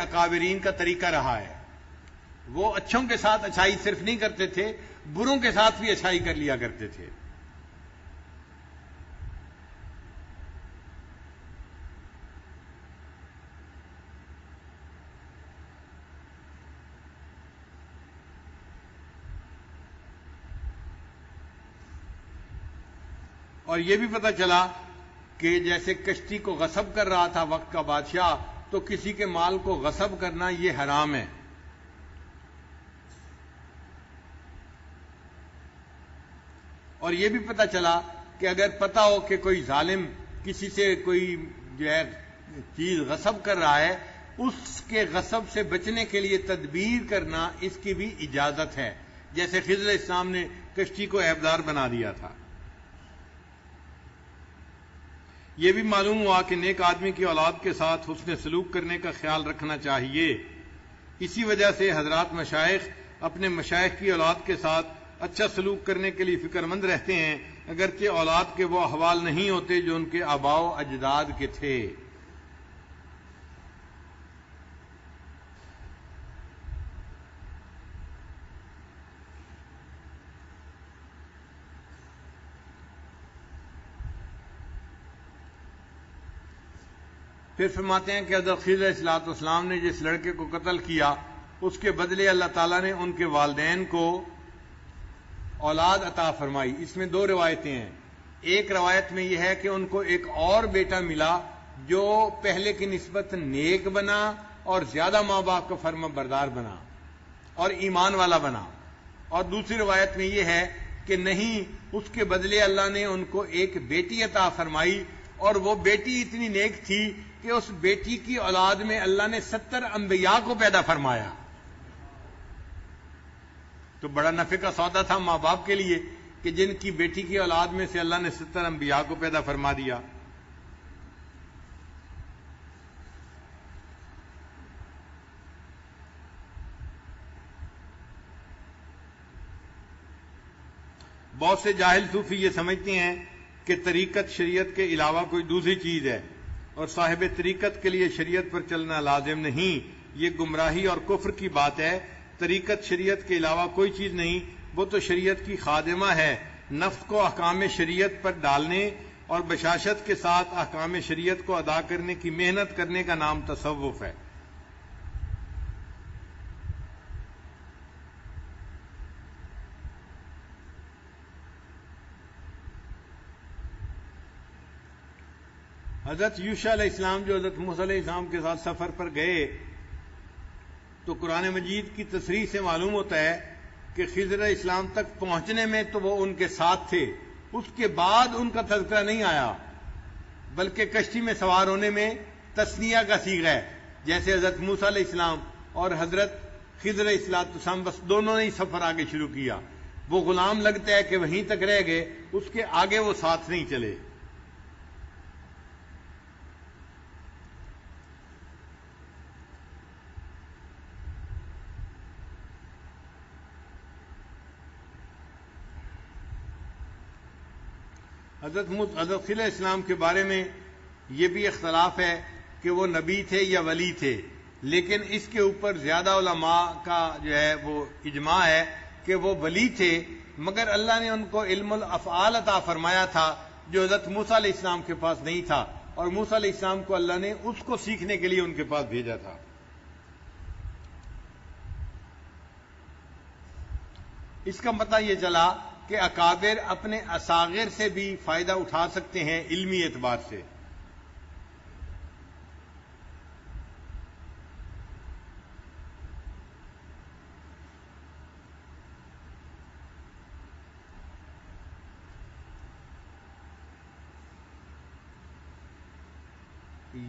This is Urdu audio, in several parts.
اکابرین کا طریقہ رہا ہے. وہ اچھوں کے ساتھ اچھائی صرف نہیں کرتے تھے، بروں کے ساتھ بھی اچھائی کر لیا کرتے تھے. اور یہ بھی پتہ چلا کہ جیسے کشتی کو غصب کر رہا تھا وقت کا بادشاہ، تو کسی کے مال کو غصب کرنا یہ حرام ہے. اور یہ بھی پتہ چلا کہ اگر پتہ ہو کہ کوئی ظالم کسی سے کوئی جو ہے چیز غصب کر رہا ہے، اس کے غصب سے بچنے کے لیے تدبیر کرنا اس کی بھی اجازت ہے، جیسے خضر علیہ السلام نے کشتی کو عیبدار بنا دیا تھا. یہ بھی معلوم ہوا کہ نیک آدمی کی اولاد کے ساتھ حسن سلوک کرنے کا خیال رکھنا چاہیے. اسی وجہ سے حضرات مشائخ اپنے مشائخ کی اولاد کے ساتھ اچھا سلوک کرنے کے لیے فکر مند رہتے ہیں، اگرچہ اولاد کے وہ احوال نہیں ہوتے جو ان کے آباء و اجداد کے تھے. پھر فرماتے ہیں کہ حضرت خضر علیہ السلام نے جس لڑکے کو قتل کیا، اس کے بدلے اللہ تعالیٰ نے ان کے والدین کو اولاد عطا فرمائی. اس میں دو روایتیں ہیں. ایک روایت میں یہ ہے کہ ان کو ایک اور بیٹا ملا جو پہلے کی نسبت نیک بنا اور زیادہ ماں باپ کا فرما بردار بنا اور ایمان والا بنا. اور دوسری روایت میں یہ ہے کہ نہیں، اس کے بدلے اللہ نے ان کو ایک بیٹی عطا فرمائی، اور وہ بیٹی اتنی نیک تھی کہ اس بیٹی کی اولاد میں اللہ نے 70 انبیاء کو پیدا فرمایا. تو بڑا نفع کا سودا تھا ماں باپ کے لیے کہ جن کی بیٹی کی اولاد میں سے اللہ نے 70 انبیاء کو پیدا فرما دیا. بہت سے جاہل صوفی یہ سمجھتے ہیں کہ طریقت شریعت کے علاوہ کوئی دوسری چیز ہے، اور صاحب طریقت کے لیے شریعت پر چلنا لازم نہیں. یہ گمراہی اور کفر کی بات ہے. طریقت شریعت کے علاوہ کوئی چیز نہیں، وہ تو شریعت کی خادمہ ہے. نفس کو احکام شریعت پر ڈالنے اور بشاشت کے ساتھ احکام شریعت کو ادا کرنے کی محنت کرنے کا نام تصوف ہے. حضرت یوشع علیہ السلام جو حضرت موسیٰ علیہ السلام کے ساتھ سفر پر گئے، تو قرآن مجید کی تصریح سے معلوم ہوتا ہے کہ خضر علیہ السلام تک پہنچنے میں تو وہ ان کے ساتھ تھے، اس کے بعد ان کا تذکرہ نہیں آیا، بلکہ کشتی میں سوار ہونے میں تثنیہ کا صیغہ ہے. جیسے حضرت موسیٰ علیہ السلام اور حضرت خضر علیہ السلام بس دونوں نے ہی سفر آگے شروع کیا. وہ غلام لگتا ہے کہ وہیں تک رہ گئے، اس کے آگے وہ ساتھ نہیں چلے. حضرت خضر علیہ السلام کے بارے میں یہ بھی اختلاف ہے کہ وہ نبی تھے یا ولی تھے، لیکن اس کے اوپر زیادہ علماء کا جو ہے وہ اجماع ہے کہ وہ ولی تھے، مگر اللہ نے ان کو علم الافعال عطا فرمایا تھا جو حضرت موسیٰ علیہ السلام کے پاس نہیں تھا، اور موسیٰ علیہ السلام کو اللہ نے اس کو سیکھنے کے لیے ان کے پاس بھیجا تھا. اس کا پتہ یہ چلا کہ اکابر اپنے اصاغر سے بھی فائدہ اٹھا سکتے ہیں علمی اعتبار سے.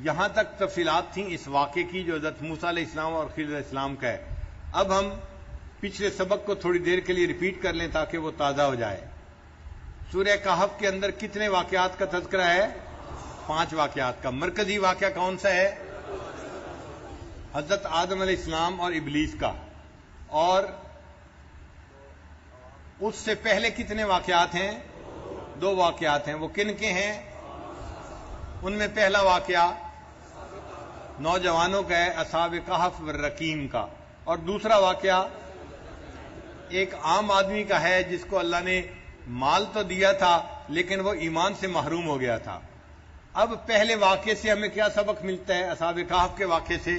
یہاں تک تفصیلات تھیں اس واقعے کی جو حضرت موسیٰ علیہ السلام اور خضر علیہ السلام کا ہے. اب ہم پچھلے سبق کو تھوڑی دیر کے لیے ریپیٹ کر لیں تاکہ وہ تازہ ہو جائے. سورہ کہف کے اندر کتنے واقعات کا تذکرہ ہے؟ 5 واقعات کا. مرکزی واقعہ کون سا ہے؟ حضرت آدم علیہ السلام اور ابلیس کا. اور اس سے پہلے کتنے واقعات ہیں؟ 2 واقعات ہیں. وہ کن کے ہیں؟ ان میں پہلا واقعہ نوجوانوں کا ہے اصحاب کہف والرقیم کا، اور دوسرا واقعہ ایک عام آدمی کا ہے جس کو اللہ نے مال تو دیا تھا لیکن وہ ایمان سے محروم ہو گیا تھا۔ اب پہلے واقعے سے ہمیں کیا سبق ملتا ہے؟ اصحاب کہف کے واقعے سے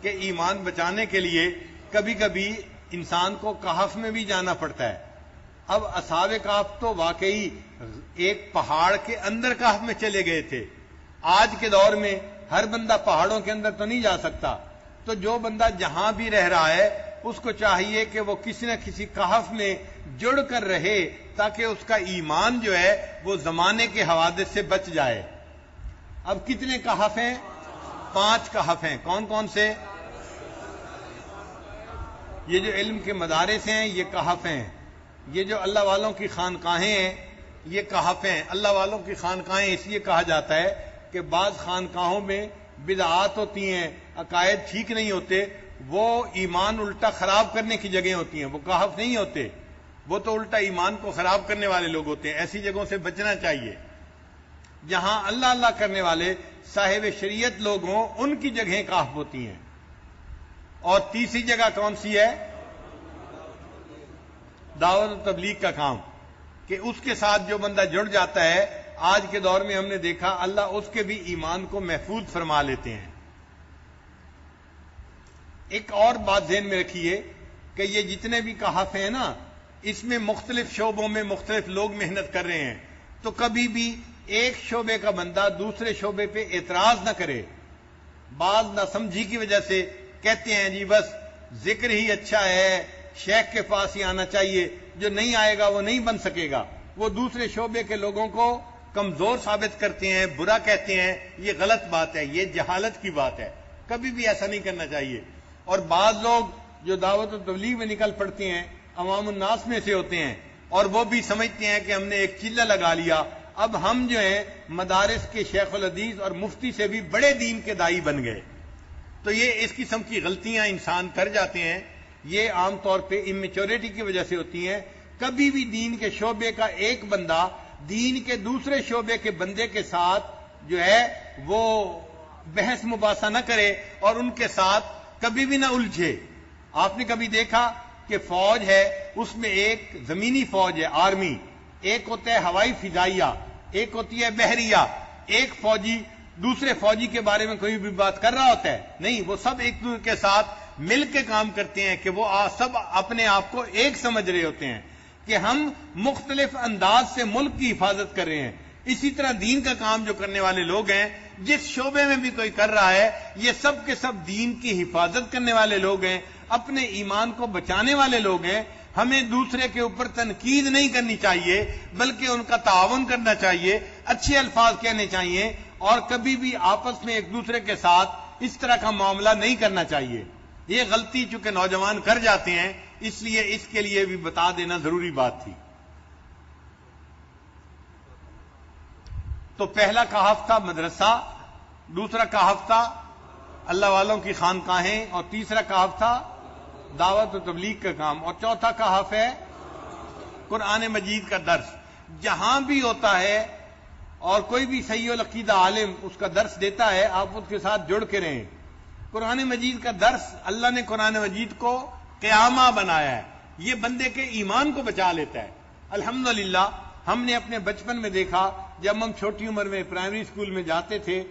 کہ ایمان بچانے کے لیے کبھی کبھی انسان کو کہف میں بھی جانا پڑتا ہے۔ اب اصحاب کہف تو واقعی ایک پہاڑ کے اندر کہف میں چلے گئے تھے۔ آج کے دور میں ہر بندہ پہاڑوں کے اندر تو نہیں جا سکتا، تو جو بندہ جہاں بھی رہ رہا ہے اس کو چاہیے کہ وہ کسی نہ کسی کہف میں جڑ کر رہے تاکہ اس کا ایمان جو ہے وہ زمانے کے حوادث سے بچ جائے۔ اب کتنے کہف ہیں؟ 5 کہف ہیں۔ کون کون سے؟ یہ جو علم کے مدارس ہیں یہ کہف ہیں، یہ جو اللہ والوں کی خانقاہیں ہیں یہ کہف ہیں۔ اللہ والوں کی خانقاہیں اس لیے کہا جاتا ہے کہ بعض خانقاہوں میں بدعات ہوتی ہیں، عقائد ٹھیک نہیں ہوتے، وہ ایمان الٹا خراب کرنے کی جگہیں ہوتی ہیں، وہ کہف نہیں ہوتے، وہ تو الٹا ایمان کو خراب کرنے والے لوگ ہوتے ہیں۔ ایسی جگہوں سے بچنا چاہیے۔ جہاں اللہ اللہ کرنے والے صاحب شریعت لوگ ہوں ان کی جگہیں کہف ہوتی ہیں۔ اور تیسری جگہ کون سی ہے؟ دعوت و تبلیغ کا کام، کہ اس کے ساتھ جو بندہ جڑ جاتا ہے، آج کے دور میں ہم نے دیکھا اللہ اس کے بھی ایمان کو محفوظ فرما لیتے ہیں۔ ایک اور بات ذہن میں رکھیے کہ یہ جتنے بھی کہف ہیں نا، اس میں مختلف شعبوں میں مختلف لوگ محنت کر رہے ہیں، تو کبھی بھی ایک شعبے کا بندہ دوسرے شعبے پہ اعتراض نہ کرے۔ بعض ناسمجھی کی وجہ سے کہتے ہیں جی بس ذکر ہی اچھا ہے، شیخ کے پاس ہی آنا چاہیے، جو نہیں آئے گا وہ نہیں بن سکے گا۔ وہ دوسرے شعبے کے لوگوں کو کمزور ثابت کرتے ہیں، برا کہتے ہیں، یہ غلط بات ہے، یہ جہالت کی بات ہے، کبھی بھی ایسا نہیں کرنا چاہیے۔ اور بعض لوگ جو دعوت و تبلیغ میں نکل پڑتے ہیں عوام الناس میں سے ہوتے ہیں، اور وہ بھی سمجھتے ہیں کہ ہم نے ایک چلہ لگا لیا، اب ہم جو ہیں مدارس کے شیخ الحدیث اور مفتی سے بھی بڑے دین کے دائی بن گئے۔ تو یہ اس قسم کی غلطیاں انسان کر جاتے ہیں، یہ عام طور پہ امیچورٹی کی وجہ سے ہوتی ہیں۔ کبھی بھی دین کے شعبے کا ایک بندہ دین کے دوسرے شعبے کے بندے کے ساتھ جو ہے وہ بحث مباحثہ نہ کرے اور ان کے ساتھ کبھی بھی نہ الجھے۔ آپ نے کبھی دیکھا کہ فوج ہے، اس میں ایک زمینی فوج ہے آرمی، ایک ہوتا ہے ہوائی فضائیہ، ایک ہوتی ہے بحریہ، ایک فوجی دوسرے فوجی کے بارے میں کوئی بھی بات کر رہا ہوتا ہے؟ نہیں، وہ سب ایک دوسرے کے ساتھ مل کے کام کرتے ہیں کہ وہ سب اپنے آپ کو ایک سمجھ رہے ہوتے ہیں کہ ہم مختلف انداز سے ملک کی حفاظت کر رہے ہیں۔ اسی طرح دین کا کام جو کرنے والے لوگ ہیں، جس شعبے میں بھی کوئی کر رہا ہے، یہ سب کے سب دین کی حفاظت کرنے والے لوگ ہیں، اپنے ایمان کو بچانے والے لوگ ہیں۔ ہمیں دوسرے کے اوپر تنقید نہیں کرنی چاہیے بلکہ ان کا تعاون کرنا چاہیے، اچھے الفاظ کہنے چاہیے، اور کبھی بھی آپس میں ایک دوسرے کے ساتھ اس طرح کا معاملہ نہیں کرنا چاہیے۔ یہ غلطی چونکہ نوجوان کر جاتے ہیں، اس لیے اس کے لیے بھی بتا دینا ضروری بات تھی۔ تو پہلا کہف تھا مدرسہ، دوسرا کہف تھا اللہ والوں کی خانقاہیں، اور تیسرا کہف تھا دعوت و تبلیغ کا کام، اور چوتھا کہف ہے قرآن مجید کا درس۔ جہاں بھی ہوتا ہے اور کوئی بھی صحیح العقیدہ عالم اس کا درس دیتا ہے، آپ اس کے ساتھ جڑ کے رہیں۔ قرآن مجید کا درس، اللہ نے قرآن مجید کو قیامہ بنایا ہے، یہ بندے کے ایمان کو بچا لیتا ہے۔ الحمدللہ ہم نے اپنے بچپن میں دیکھا، جب ہم چھوٹی عمر میں پرائمری اسکول میں جاتے تھے،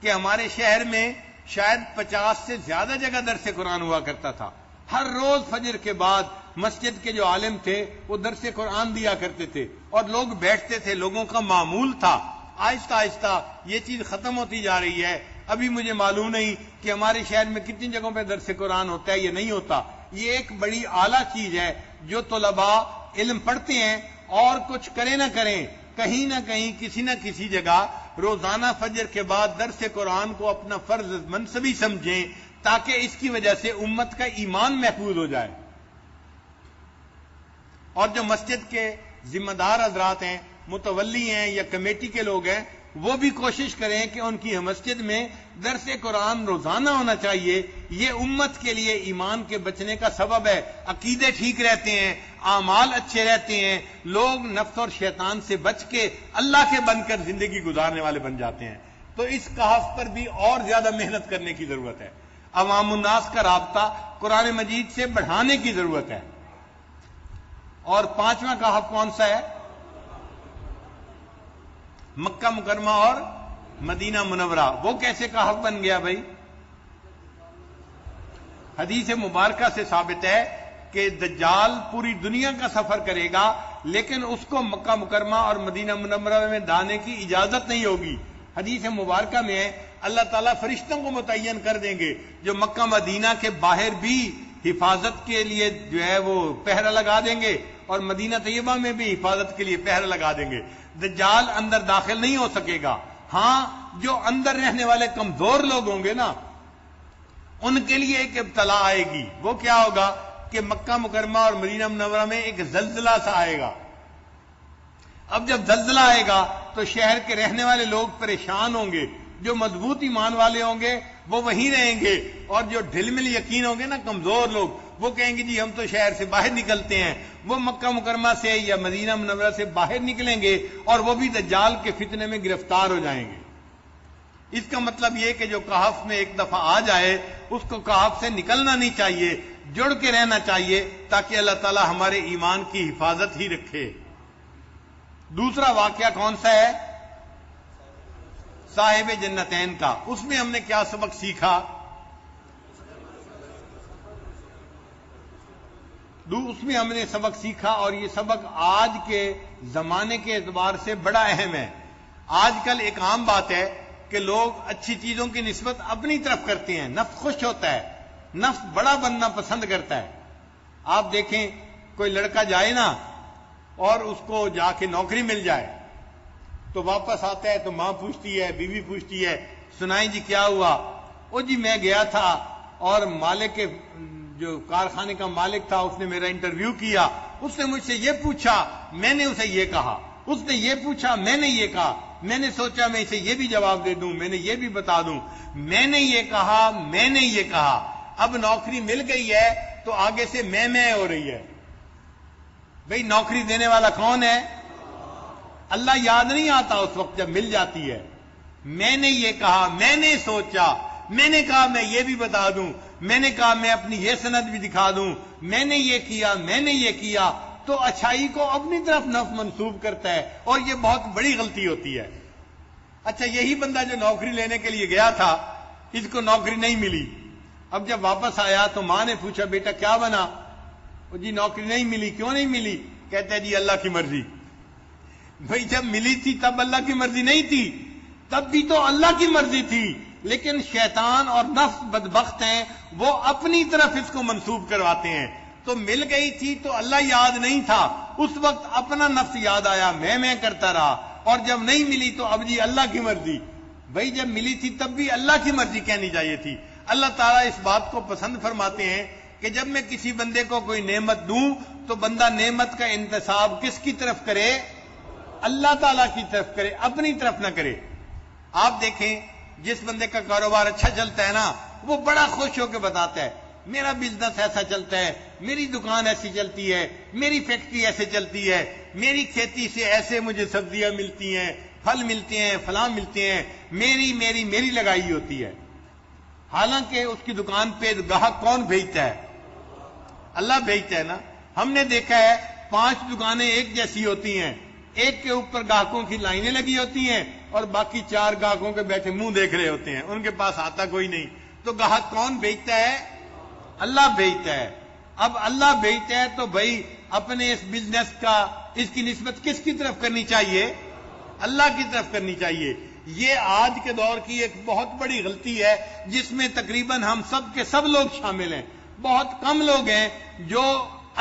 کہ ہمارے شہر میں شاید 50 سے زیادہ جگہ درس قرآن ہوا کرتا تھا۔ ہر روز فجر کے بعد مسجد کے جو عالم تھے وہ درس قرآن دیا کرتے تھے اور لوگ بیٹھتے تھے، لوگوں کا معمول تھا۔ آہستہ آہستہ یہ چیز ختم ہوتی جا رہی ہے۔ ابھی مجھے معلوم نہیں کہ ہمارے شہر میں کتنی جگہوں پہ درس قرآن ہوتا ہے یا نہیں ہوتا۔ یہ ایک بڑی اعلیٰ چیز ہے جو طلباء علم پڑھتے ہیں اور کچھ کریں نہ کریں، کہیں نہ کہیں کسی نہ کسی جگہ روزانہ فجر کے بعد درس قرآن کو اپنا فرض منصبی سمجھیں، تاکہ اس کی وجہ سے امت کا ایمان محفوظ ہو جائے۔ اور جو مسجد کے ذمہ دار حضرات ہیں، متولی ہیں یا کمیٹی کے لوگ ہیں، وہ بھی کوشش کریں کہ ان کی مسجد میں درس قرآن روزانہ ہونا چاہیے۔ یہ امت کے لیے ایمان کے بچنے کا سبب ہے۔ عقیدے ٹھیک رہتے ہیں، اعمال اچھے رہتے ہیں، لوگ نفس اور شیطان سے بچ کے اللہ کے بن کر زندگی گزارنے والے بن جاتے ہیں۔ تو اس کہف پر بھی اور زیادہ محنت کرنے کی ضرورت ہے. عوام الناس کا رابطہ قرآن مجید سے بڑھانے کی ضرورت ہے. اور 5واں کہف کون سا ہے؟ مکہ مکرمہ اور مدینہ منورہ. وہ کیسے کہف بن گیا بھائی؟ حدیث مبارکہ سے ثابت ہے کہ دجال پوری دنیا کا سفر کرے گا، لیکن اس کو مکہ مکرمہ اور مدینہ منورہ میں دانے کی اجازت نہیں ہوگی. حدیث مبارکہ میں ہے اللہ تعالیٰ فرشتوں کو متعین کر دیں گے جو مکہ مدینہ کے باہر بھی حفاظت کے لیے جو ہے وہ پہرا لگا دیں گے، اور مدینہ طیبہ میں بھی حفاظت کے لیے پہرا لگا دیں گے. دجال اندر داخل نہیں ہو سکے گا. ہاں جو اندر رہنے والے کمزور لوگ ہوں گے نا، ان کے لیے ایک ابتلا آئے گی. وہ کیا ہوگا کہ مکہ مکرمہ اور مدینہ منورہ میں ایک زلزلہ سا آئے گا. اب جب زلزلہ آئے گا تو شہر کے رہنے والے لوگ پریشان ہوں گے. جو مضبوط ایمان والے ہوں گے وہ وہیں رہیں گے، اور جو ڈھل مل یقین ہوں گے نا کمزور لوگ، وہ کہیں گے جی ہم تو شہر سے باہر نکلتے ہیں. وہ مکہ مکرمہ سے یا مدینہ منورہ سے باہر نکلیں گے اور وہ بھی دجال کے فتنے میں گرفتار ہو جائیں گے. اس کا مطلب یہ کہ جو کہف میں ایک دفعہ آ جائے اس کو کہف سے نکلنا نہیں چاہیے، جڑ کے رہنا چاہیے تاکہ اللہ تعالی ہمارے ایمان کی حفاظت ہی رکھے. دوسرا واقعہ کون سا ہے؟ صاحب جنتین کا. اس میں ہم نے کیا سبق سیکھا؟ اس میں ہم نے سبق سیکھا، اور یہ سبق آج کے زمانے کے اعتبار سے بڑا اہم ہے. آج کل ایک عام بات ہے کہ لوگ اچھی چیزوں کی نسبت اپنی طرف کرتے ہیں. نفس خوش ہوتا ہے، نفس بڑا بننا پسند کرتا ہے. آپ دیکھیں کوئی لڑکا جائے نا اور اس کو جا کے نوکری مل جائے تو واپس آتا ہے تو ماں پوچھتی ہے، بیوی پوچھتی ہے، سنائیں جی کیا ہوا؟ او جی میں گیا تھا اور مالک کے جو کارخانے کا مالک تھا اس نے میرا انٹرویو کیا، اس نے مجھ سے یہ پوچھا، میں نے اسے یہ کہا، اس نے یہ پوچھا، میں نے یہ کہا، میں نے سوچا میں اسے یہ بھی جواب دے دوں، میں نے یہ بھی بتا دوں، میں نے یہ کہا، میں نے یہ کہا. اب نوکری مل گئی ہے تو آگے سے میں ہو رہی ہے. بھئی نوکری دینے والا کون ہے؟ اللہ یاد نہیں آتا اس وقت جب مل جاتی ہے. میں نے یہ کہا، میں نے سوچا، میں نے کہا میں یہ بھی بتا دوں، میں نے کہا میں اپنی یہ سند بھی دکھا دوں، میں نے یہ کیا، میں نے یہ کیا. تو اچھائی کو اپنی طرف نفس منسوب کرتا ہے، اور یہ بہت بڑی غلطی ہوتی ہے. اچھا یہی بندہ جو نوکری لینے کے لیے گیا تھا، اس کو نوکری نہیں ملی. اب جب واپس آیا تو ماں نے پوچھا بیٹا کیا بنا؟ جی نوکری نہیں ملی. کیوں نہیں ملی؟ کہتا ہے جی اللہ کی مرضی. بھئی جب ملی تھی تب اللہ کی مرضی نہیں تھی؟ تب بھی تو اللہ کی مرضی تھی، لیکن شیطان اور نفس بدبخت ہیں، وہ اپنی طرف اس کو منسوب کرواتے ہیں. تو مل گئی تھی تو اللہ یاد نہیں تھا، اس وقت اپنا نفس یاد آیا، میں کرتا رہا، اور جب نہیں ملی تو اب جی اللہ کی مرضی. بھئی جب ملی تھی تب بھی اللہ کی مرضی کہنی چاہیے تھی. اللہ تعالیٰ اس بات کو پسند فرماتے ہیں کہ جب میں کسی بندے کو کوئی نعمت دوں تو بندہ نعمت کا انتساب کس کی طرف کرے؟ اللہ تعالیٰ کی طرف کرے، اپنی طرف نہ کرے. آپ دیکھیں جس بندے کا کاروبار اچھا چلتا ہے نا، وہ بڑا خوش ہو کے بتاتا ہے میرا بزنس ایسا چلتا ہے، میری دکان ایسی چلتی ہے، میری فیکٹری ایسے چلتی ہے، میری کھیتی سے ایسے مجھے سبزیاں ملتی ہیں، پھل ملتے ہیں، فلاں ملتے ہیں، میری لگائی ہوتی ہے. حالانکہ اس کی دکان پہ گاہک کون بھیجتا ہے؟ اللہ بھیجتا ہے نا. ہم نے دیکھا ہے 5 دکانیں ایک جیسی ہوتی ہیں، ایک کے اوپر گاہکوں کی لائنیں لگی ہوتی ہیں اور باقی 4 گاہکوں کے بیٹھے منہ دیکھ رہے ہوتے ہیں، ان کے پاس آتا کوئی نہیں. تو گاہک کون بھیجتا ہے؟ اللہ بھیجتا ہے. اب اللہ بھیجتا ہے تو بھائی اپنے اس بزنس کا اس کی نسبت کس کی طرف کرنی چاہیے؟ اللہ کی طرف کرنی چاہیے. یہ آج کے دور کی ایک بہت بڑی غلطی ہے جس میں تقریباً ہم سب کے سب لوگ شامل ہیں. بہت کم لوگ ہیں جو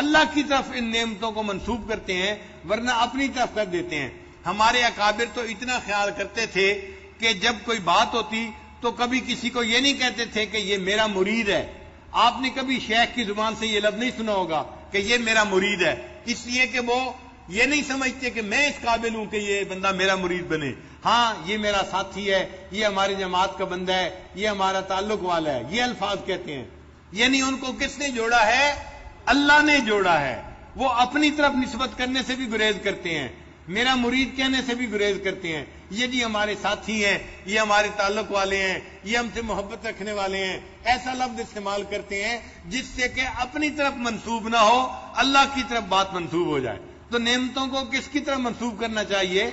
اللہ کی طرف ان نعمتوں کو منسوب کرتے ہیں، ورنہ اپنی طرف کر دیتے ہیں. ہمارے اکابر تو اتنا خیال کرتے تھے کہ جب کوئی بات ہوتی تو کبھی کسی کو یہ نہیں کہتے تھے کہ یہ میرا مرید ہے. آپ نے کبھی شیخ کی زبان سے یہ لفظ نہیں سنا ہوگا کہ یہ میرا مرید ہے، اس لیے کہ وہ یہ نہیں سمجھتے کہ میں اس قابل ہوں کہ یہ بندہ میرا مرید بنے. ہاں یہ میرا ساتھی ہے، یہ ہماری جماعت کا بندہ ہے، یہ ہمارا تعلق والا ہے، یہ الفاظ کہتے ہیں. یعنی ان کو کس نے جوڑا ہے؟ اللہ نے جوڑا ہے. وہ اپنی طرف نسبت کرنے سے بھی گریز کرتے ہیں. میرا مرید کہنے سے بھی گریز کرتے ہیں. یہ جی ہمارے ساتھی ہیں، یہ ہمارے تعلق والے ہیں، یہ ہم سے محبت رکھنے والے ہیں. ایسا لفظ استعمال کرتے ہیں جس سے کہ اپنی طرف منسوب نہ ہو، اللہ کی طرف بات منسوب ہو جائے. تو نعمتوں کو کس کی طرف منسوب کرنا چاہیے؟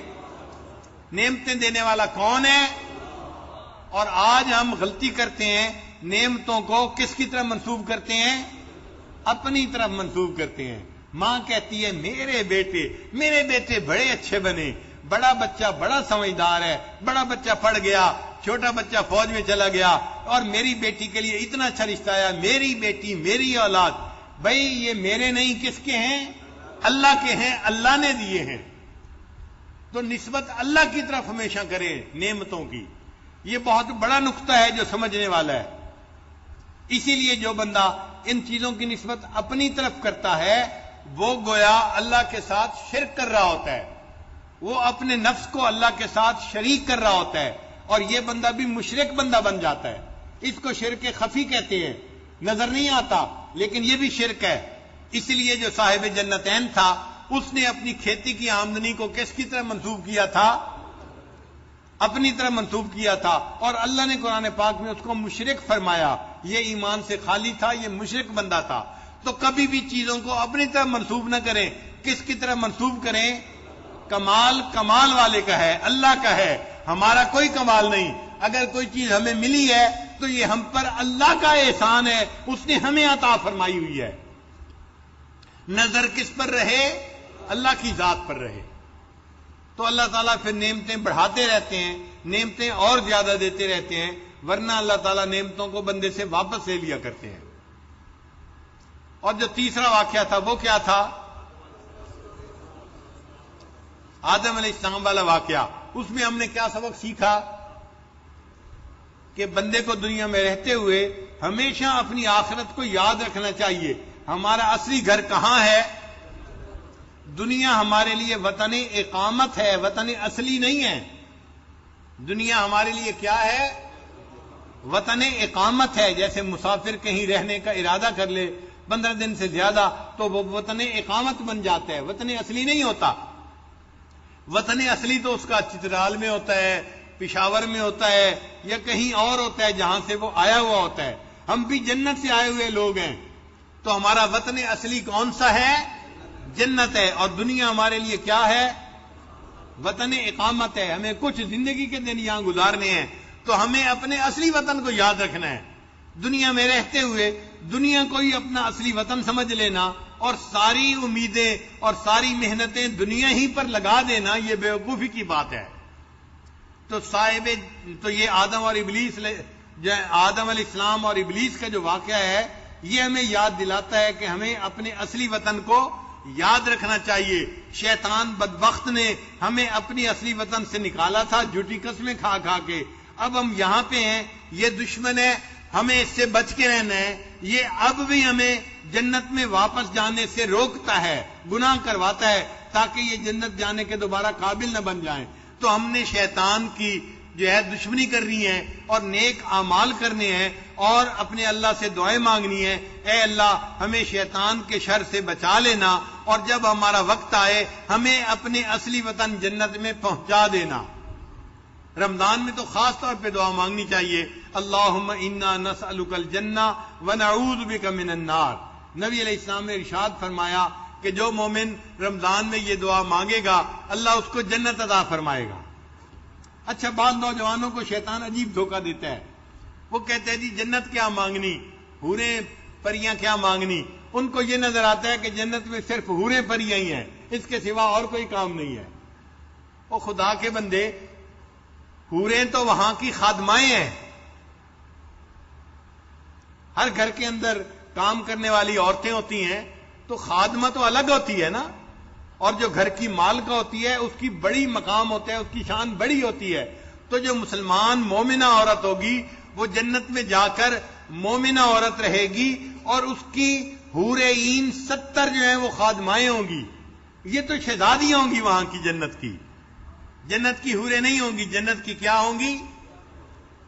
نعمتیں دینے والا کون ہے؟ اور آج ہم غلطی کرتے ہیں، نعمتوں کو کس کی طرف منسوب کرتے ہیں؟ اپنی طرف منسوب کرتے ہیں. ماں کہتی ہے میرے بیٹے بڑے اچھے بنے، بڑا بچہ بڑا سمجھدار ہے، بڑا بچہ پڑھ گیا، چھوٹا بچہ فوج میں چلا گیا، اور میری بیٹی کے لیے اتنا اچھا رشتہ آیا، میری بیٹی میری اولاد. بھائی یہ میرے نہیں، کس کے ہیں؟ اللہ کے ہیں، اللہ نے دیے ہیں. تو نسبت اللہ کی طرف ہمیشہ کرے نعمتوں کی. یہ بہت بڑا نقطہ ہے جو سمجھنے والا ہے. اسی لیے جو بندہ ان چیزوں کی نسبت اپنی طرف کرتا ہے وہ گویا اللہ کے ساتھ شرک کر رہا ہوتا ہے، وہ اپنے نفس کو اللہ کے ساتھ شریک کر رہا ہوتا ہے، اور یہ بندہ بھی مشرک بندہ بن جاتا ہے. اس کو شرک خفی کہتے ہیں، نظر نہیں آتا لیکن یہ بھی شرک ہے. اس لیے جو صاحب جنتین تھا اس نے اپنی کھیتی کی آمدنی کو کس کی طرح منسوب کیا تھا؟ اپنی طرف منسوب کیا تھا. اور اللہ نے قرآن پاک میں اس کو مشرک فرمایا. یہ ایمان سے خالی تھا، یہ مشرک بندہ تھا. تو کبھی بھی چیزوں کو اپنی طرف منسوب نہ کریں. کس کی طرف منسوب کریں؟ کمال والے کا ہے، اللہ کا ہے، ہمارا کوئی کمال نہیں. اگر کوئی چیز ہمیں ملی ہے تو یہ ہم پر اللہ کا احسان ہے، اس نے ہمیں عطا فرمائی ہوئی ہے. نظر کس پر رہے؟ اللہ کی ذات پر رہے. تو اللہ تعالیٰ پھر نعمتیں بڑھاتے رہتے ہیں، نعمتیں اور زیادہ دیتے رہتے ہیں، ورنہ اللہ تعالیٰ نعمتوں کو بندے سے واپس لے لیا کرتے ہیں. اور جو تیسرا واقعہ تھا وہ کیا تھا؟ آدم علیہ السلام والا واقعہ. اس میں ہم نے کیا سبق سیکھا؟ کہ بندے کو دنیا میں رہتے ہوئے ہمیشہ اپنی آخرت کو یاد رکھنا چاہیے. ہمارا اصلی گھر کہاں ہے؟ دنیا ہمارے لیے وطن اقامت ہے، وطن اصلی نہیں ہے. دنیا ہمارے لیے کیا ہے؟ وطن اقامت ہے. جیسے مسافر کہیں رہنے کا ارادہ کر لے 15 دن سے زیادہ تو وہ وطن اقامت بن جاتا ہے، وطن اصلی نہیں ہوتا. وطن اصلی تو اس کا چترال میں ہوتا ہے، پشاور میں ہوتا ہے، یا کہیں اور ہوتا ہے جہاں سے وہ آیا ہوا ہوتا ہے. ہم بھی جنت سے آئے ہوئے لوگ ہیں، تو ہمارا وطن اصلی کون سا ہے؟ جنت ہے. اور دنیا ہمارے لیے کیا ہے؟ وطن اقامت ہے. ہمیں کچھ زندگی کے دن یہاں گزارنے ہیں، تو ہمیں اپنے اصلی وطن کو یاد رکھنا ہے. دنیا میں رہتے ہوئے دنیا کو ہی اپنا اصلی وطن سمجھ لینا اور ساری امیدیں اور ساری محنتیں دنیا ہی پر لگا دینا، یہ بیوقوفی کی بات ہے. تو یہ آدم علیہ السلام اور ابلیس کا جو واقعہ ہے یہ ہمیں یاد دلاتا ہے کہ ہمیں اپنے اصلی وطن کو یاد رکھنا چاہیے. شیطان بدبخت نے ہمیں اپنی اصلی وطن سے نکالا تھا جھوٹی قسمیں کھا کھا کے. اب ہم یہاں پہ ہیں، یہ دشمن ہے، ہمیں اس سے بچ کے رہنا ہے. یہ اب بھی ہمیں جنت میں واپس جانے سے روکتا ہے، گناہ کرواتا ہے تاکہ یہ جنت جانے کے دوبارہ قابل نہ بن جائیں. تو ہم نے شیطان کی جو ہے دشمنی کرنی ہے اور نیک اعمال کرنے ہیں اور اپنے اللہ سے دعائیں مانگنی ہے. اے اللہ ہمیں شیطان کے شر سے بچا لینا، اور جب ہمارا وقت آئے ہمیں اپنے اصلی وطن جنت میں پہنچا دینا. رمضان میں تو خاص طور پہ دعا مانگنی چاہیے، اللہم انا نسألک الجنہ ونعوذ بک من النار. نبی علیہ السلام نے ارشاد فرمایا کہ جو مومن رمضان میں یہ دعا مانگے گا اللہ اس کو جنت عطا فرمائے گا. اچھا، بعض نوجوانوں کو شیطان عجیب دھوکہ دیتا ہے. وہ کہتے ہیں جی جنت کیا مانگنی، حوریں پریاں کیا مانگنی. ان کو یہ نظر آتا ہے کہ جنت میں صرف حوریں پریاں ہی ہیں، اس کے سوا اور کوئی کام نہیں ہے. وہ خدا کے بندے، حوریں تو وہاں کی خادمائیں ہیں. ہر گھر کے اندر کام کرنے والی عورتیں ہوتی ہیں تو خادمہ تو الگ ہوتی ہے نا، اور جو گھر کی مالکہ ہوتی ہے اس کی بڑی مقام ہوتا ہے، اس کی شان بڑی ہوتی ہے. تو جو مسلمان مومنہ عورت ہوگی وہ جنت میں جا کر مومنہ عورت رہے گی، اور اس کی حور عین 70 جو ہیں وہ خادمائیں ہوں گی. یہ تو شہزادیاں ہوں گی وہاں کی جنت کی. جنت کی حوریں نہیں ہوں گی، جنت کی کیا ہوں گی؟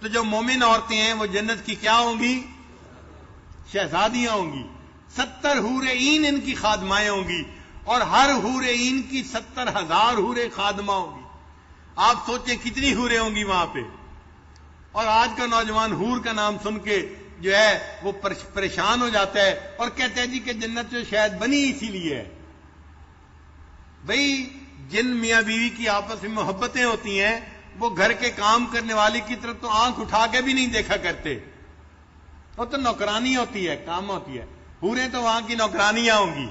تو جو مومن عورتیں ہیں وہ جنت کی کیا ہوں گی؟ شہزادیاں ہوں گی. 70 حور عین ان کی خادمائیں ہوں گی. اور ہر حور عین کی 70,000 حوریں خادمہ ہوں گی. آپ سوچیں کتنی حوریں ہوں گی وہاں پہ. اور آج کا نوجوان حور کا نام سن کے جو ہے وہ پریشان ہو جاتا ہے اور کہتا ہے جی کہ جنت جو شاید بنی اسی لیے ہے. بھئی جن میاں بیوی کی آپس میں محبتیں ہوتی ہیں وہ گھر کے کام کرنے والی کی طرف تو آنکھ اٹھا کے بھی نہیں دیکھا کرتے. وہ تو نوکرانی ہوتی ہے, کام ہوتی ہے. حوریں تو وہاں کی نوکرانیاں ہوں گی.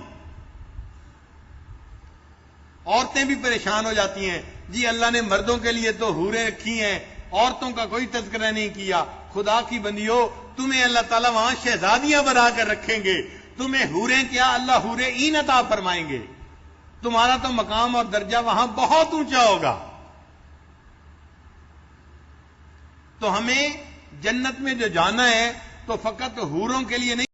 عورتیں بھی پریشان ہو جاتی ہیں جی اللہ نے مردوں کے لیے تو حوریں رکھی ہیں, عورتوں کا کوئی تذکرہ نہیں کیا. خدا کی بندیو, تمہیں اللہ تعالیٰ وہاں شہزادیاں بنا کر رکھیں گے, تمہیں حوریں کیا اللہ حور عین عطا فرمائیں گے. تمہارا تو مقام اور درجہ وہاں بہت اونچا ہوگا. تو ہمیں جنت میں جو جانا ہے تو فقط حوروں کے لیے نہیں